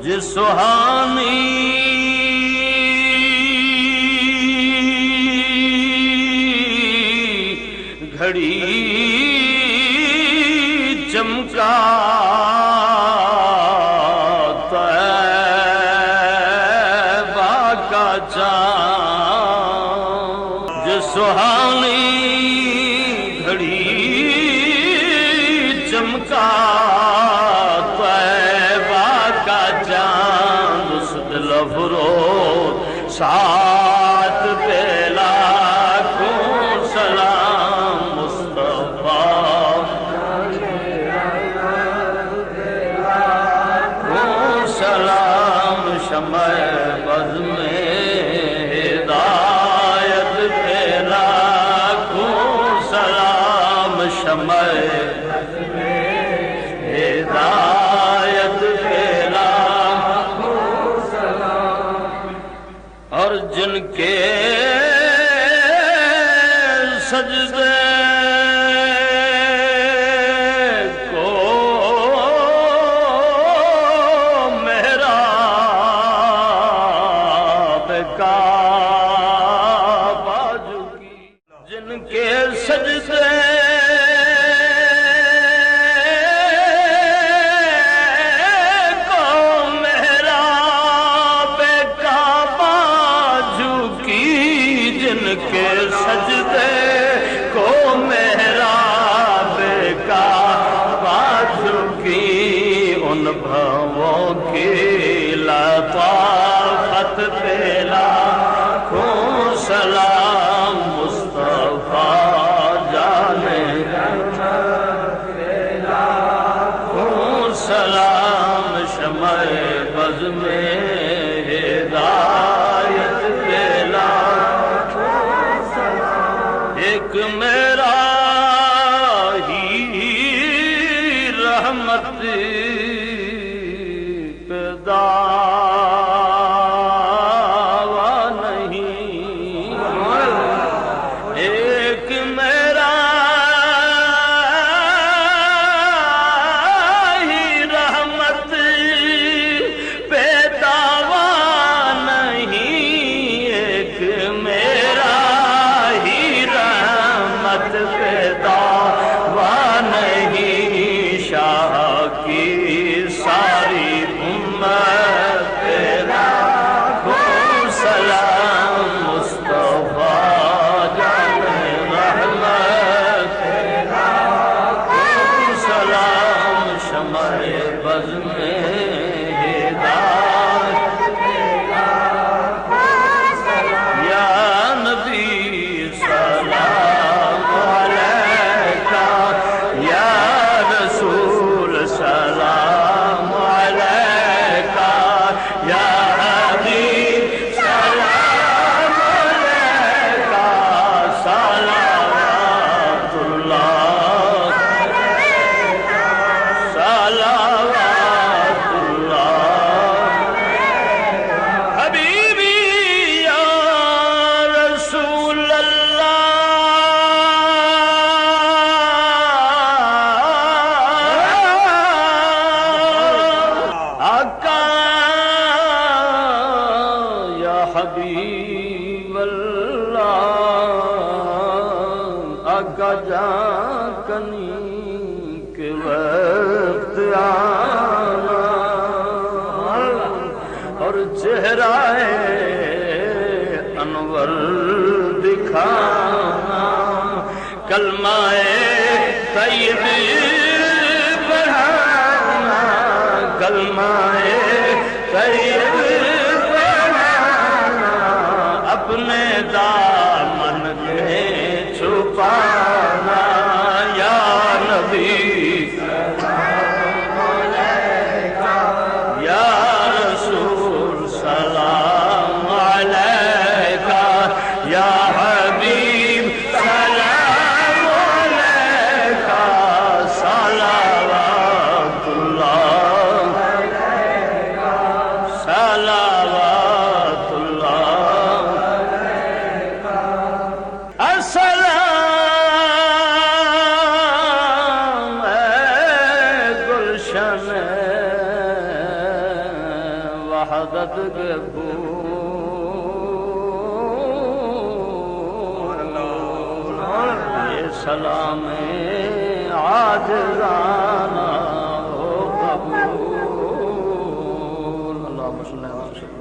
جس سہانی گھڑی چمکا طیبہ کا چاند، جس سہانی گھڑی چمکا دل افروز ساتھ پہ لاکھوں سلام مصطفیٰ، لاکھوں سلام شمع بز میں ہدایت پہ لاکھوں سلام شمع بز میں ہدایت پہ اور جن کے سجدے کو محراب کعبہ جھکی، جن کے سجدے کے سجدے کو محراب کعبہ جھکی، ان بھووں کی لطافت پہ لاکھوں سلام مصطفیٰ جانے پہ لاکھوں سلام شمع بز میں ہدایت پہ ایک میرا ہی رحمت پہ دعویٰ نہیں، ایک میرا ہی رحمت پہ دعویٰ نہیں، ایک میرا پہ دعویٰ نہیں، شاہ کی ساری امت پہ لاکھوں سلام مصطفیٰ جانے رحمت پہ لاکھوں سلام شمع بز میں ہدایت پہ لاکھوں سلام، یا نبی سلام سلام علیکہ، یا حبیب سلام علیکہ، صلوات اللہ صلوات اللہ حبیبی یا رسول اللہ، حبیب اللہ، آقا جان کنی کے وقت آنا اور چہرہ انور دکھانا، کلمہ طیب پڑھانا، کلمہ طیب اپنے دامن میں چھپانا، یا نبی سلام علیکہ، یا رسول سلام علیکہ، یا حبیب سلام علیکہ، صلوات اللہ صلوات اللہ السلام وحدت کے پھول یہ سلام عاجزانہ ہو قبول اللہم صلی اللہ علیہ وسلم